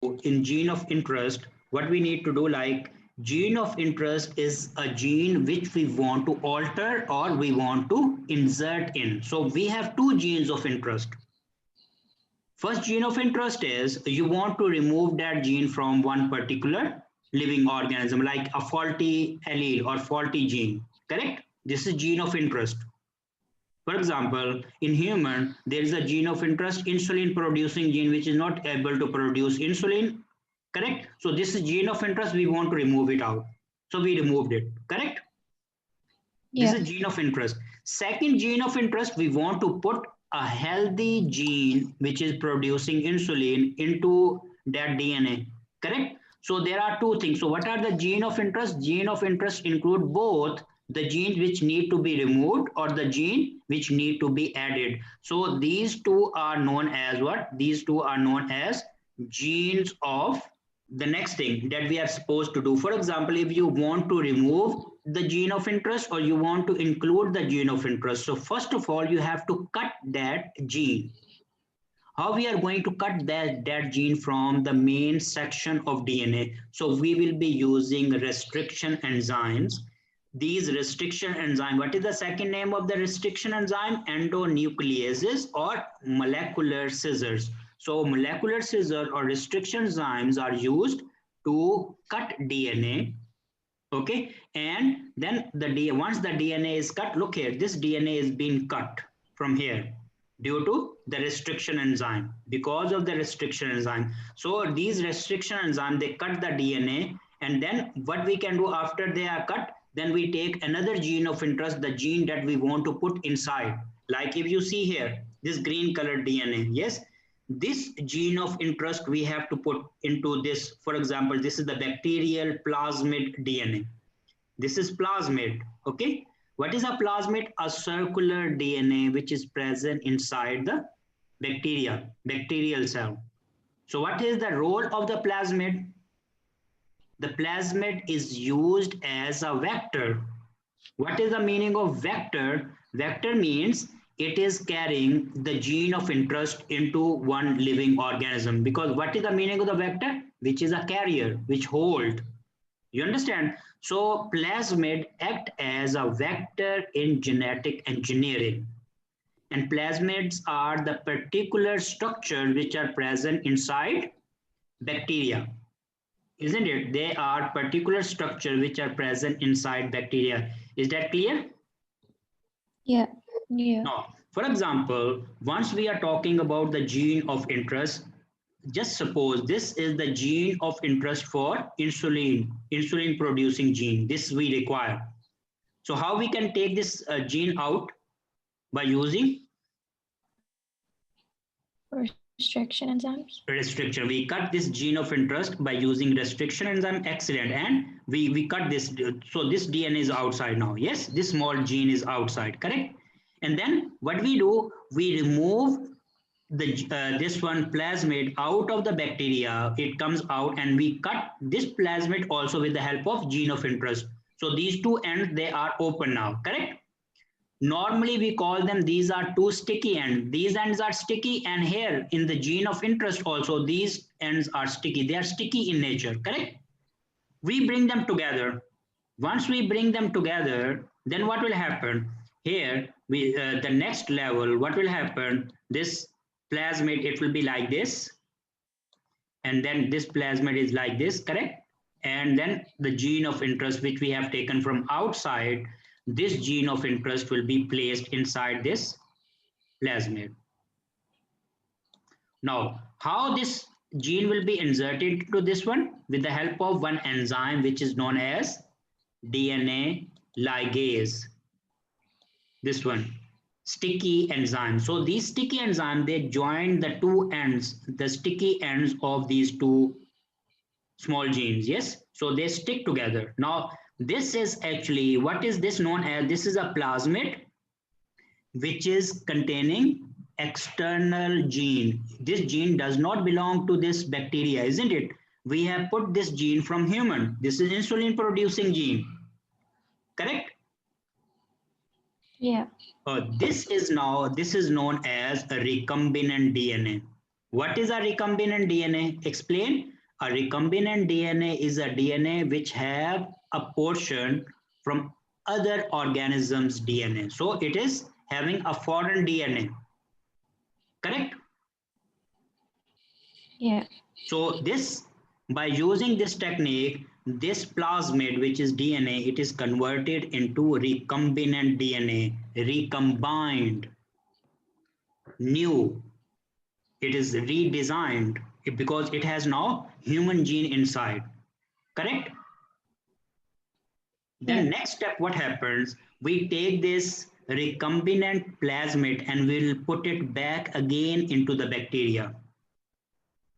in gene of interest, what we need to do, like gene of interest is a gene which we want to alter or we want to insert in. So we have two genes of interest. First gene of interest is you want to remove that gene from one particular living organism, like a faulty allele or faulty gene, correct? This is gene of interest. For example, in human, there is a gene of interest, insulin producing gene, which is not able to produce insulin, correct? So this is gene of interest, we want to remove it out. So we removed it, correct? This Yeah. is gene of interest. Second gene of interest, we want to put a healthy gene which is producing insulin into that DNA, correct? So there are two things. So what are the gene of interest? Gene of interest include both the genes which need to be removed or the gene which need to be added. So these two are known as what? These two are known as genes of the next thing that we are supposed to do. For example, if you want to remove the gene of interest or you want to include the gene of interest, so first of all you have to cut that gene. How we are going to cut that gene from the main section of DNA? So we will be using restriction enzymes. These restriction enzyme, what is the second name of the restriction enzyme? Endonucleases or molecular scissors. So molecular scissors or restriction enzymes are used to cut DNA. Okay, and then once the DNA is cut, look here, this DNA is being cut from here due to the restriction enzyme, because of the restriction enzyme. So these restriction enzyme, they cut the DNA, and then what we can do after they are cut, then we take another gene of interest, the gene that we want to put inside. Like if you see here, this green colored DNA, yes, this gene of interest we have to put into this. For example, this is the bacterial plasmid DNA. This is plasmid. Okay, what is a plasmid? A circular DNA which is present inside the bacterial cell. So what is the role of the plasmid? The plasmid is used as a vector. What is the meaning of vector? Vector means it is carrying the gene of interest into one living organism. Because what is the meaning of the vector? Which is a carrier, which hold. You understand? So plasmid act as a vector in genetic engineering. And plasmids are the particular structures which are present inside bacteria. Isn't it? They are particular structure which are present inside bacteria. Is that clear? Yeah. Yeah. Now, for example, once we are talking about the gene of interest, just suppose this is the gene of interest for insulin producing gene. This we require. So how we can take this gene out? By using Restriction enzymes. restriction. We cut this gene of interest by using restriction enzyme. Excellent. And we cut this. So this DNA is outside now. Yes, this small gene is outside, correct? And then what we do, we remove the this one plasmid out of the bacteria. It comes out and we cut this plasmid also with the help of gene of interest. So these two ends, they are open now, correct? Normally we call them, these are two sticky ends. These ends are sticky, and here in the gene of interest also these ends are sticky. They are sticky in nature, correct? We bring them together. Once we bring them together, then what will happen? Here, the next level, what will happen? This plasmid, it will be like this. And then this plasmid is like this, correct? And then the gene of interest, which we have taken from outside, this gene of interest will be placed inside this plasmid. Now, how this gene will be inserted into this one? With the help of one enzyme which is known as DNA ligase. This one, sticky enzyme. So these sticky enzyme, they join the two ends, the sticky ends of these two small genes. Yes, so they stick together. Now this is actually, what is this known as? This is a plasmid which is containing external gene. This gene does not belong to this bacteria, isn't it? We have put this gene from human. This is insulin producing gene, correct? Yeah. This is known as a recombinant DNA. What is a recombinant DNA? Explain. A recombinant DNA is a DNA which have a portion from other organisms' DNA. So it is having a foreign DNA. Correct? Yeah. So this, by using this technique, this plasmid, which is DNA, it is converted into recombinant DNA, recombined, new. It is redesigned because it has now human gene inside. Correct? Then Yeah. next step, what happens? We take this recombinant plasmid and we'll put it back again into the bacteria.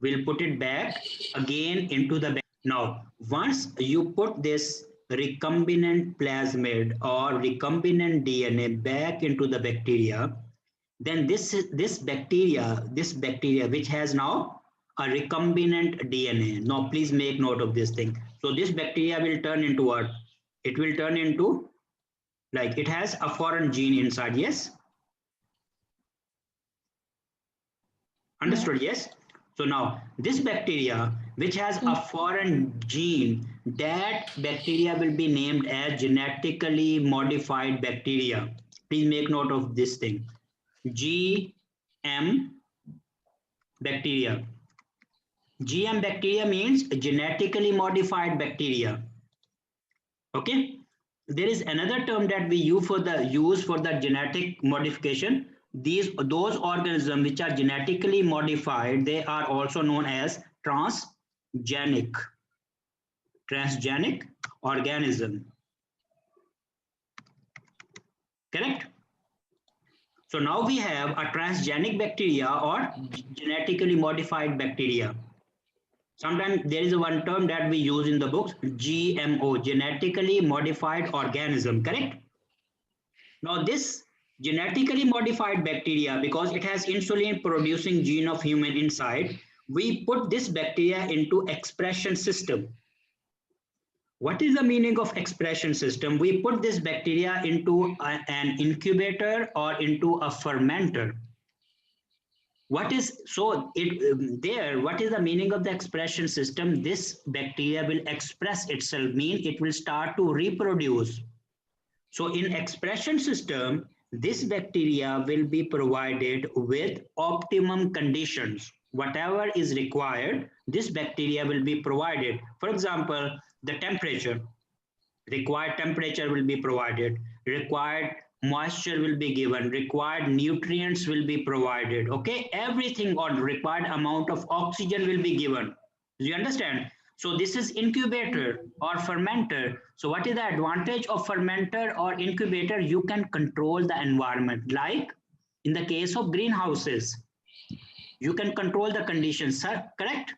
We'll put it back again into the. Now, once you put this recombinant plasmid or recombinant DNA back into the bacteria, then this bacteria which has now a recombinant DNA. Now, please make note of this thing. So this bacteria will turn into what? It will turn into, like, it has a foreign gene inside. Yes. Yeah. Understood? Yes. So now this bacteria which has a Mm. foreign gene, that bacteria will be named as genetically modified bacteria. Please make note of this thing. GM bacteria. GM bacteria means genetically modified bacteria. Okay. There is another term that we use for the genetic modification. Those organisms which are genetically modified, they are also known as transgenic organism. Correct? So now we have a transgenic bacteria or genetically modified bacteria. Sometimes there is one term that we use in the books, GMO, genetically modified organism. Correct? Now this genetically modified bacteria, because it has insulin producing gene of human inside, we put this bacteria into expression system. What is the meaning of expression system? We put this bacteria into an incubator or into a fermenter. What is so it there? What is the meaning of the expression system? This bacteria will express itself, mean it will start to reproduce. So in expression system, this bacteria will be provided with optimum conditions. Whatever is required, this bacteria will be provided. For example, the temperature. Required temperature will be provided. Required moisture will be given. Required nutrients will be provided. Okay, everything or required amount of oxygen will be given. Do you understand? So this is incubator or fermenter. So what is the advantage of fermenter or incubator? You can control the environment. Like in the case of greenhouses, you can control the conditions, sir, correct?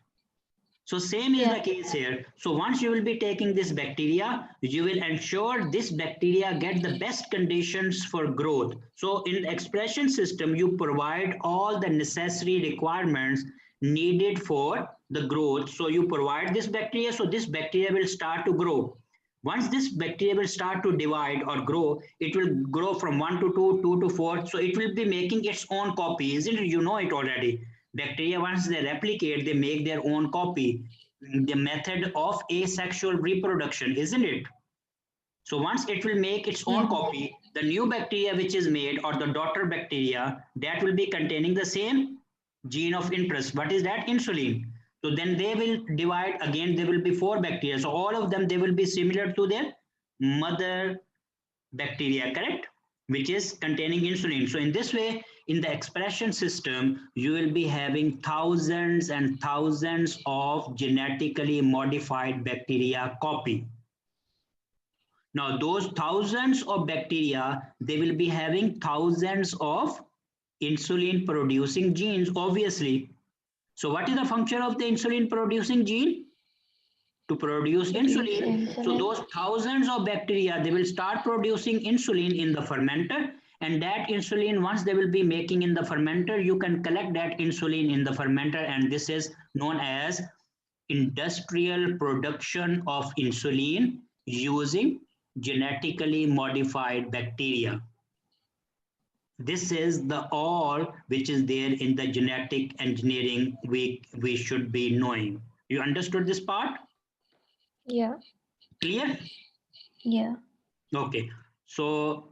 So same is Yeah. the case here. So once you will be taking this bacteria, you will ensure this bacteria get the best conditions for growth. So in the expression system, you provide all the necessary requirements needed for the growth. So you provide this bacteria, so this bacteria will start to grow. Once this bacteria will start to divide or grow, it will grow from 1 to 2, 2 to 4. So it will be making its own copy, isn't it? You know it already. Bacteria, once they replicate, they make their own copy. The method of asexual reproduction, isn't it? So once it will make its own Yeah. copy, the new bacteria which is made or the daughter bacteria, that will be containing the same gene of interest. What is that? Insulin. So then they will divide again, there will be 4 bacteria. So all of them, they will be similar to their mother bacteria, correct? Which is containing insulin. So in this way, in the expression system, you will be having thousands and thousands of genetically modified bacteria copy. Now those thousands of bacteria, they will be having thousands of insulin producing genes, obviously. So what is the function of the insulin producing gene? To produce Produce insulin. So insulin. those thousands of bacteria, they will start producing insulin in the fermenter, and that insulin, once they will be making in the fermenter, you can collect that insulin in the fermenter, and this is known as industrial production of insulin using genetically modified bacteria. This is the all which is there in the genetic engineering we should be knowing. You understood this part? Yeah. Clear? Yeah. Okay. So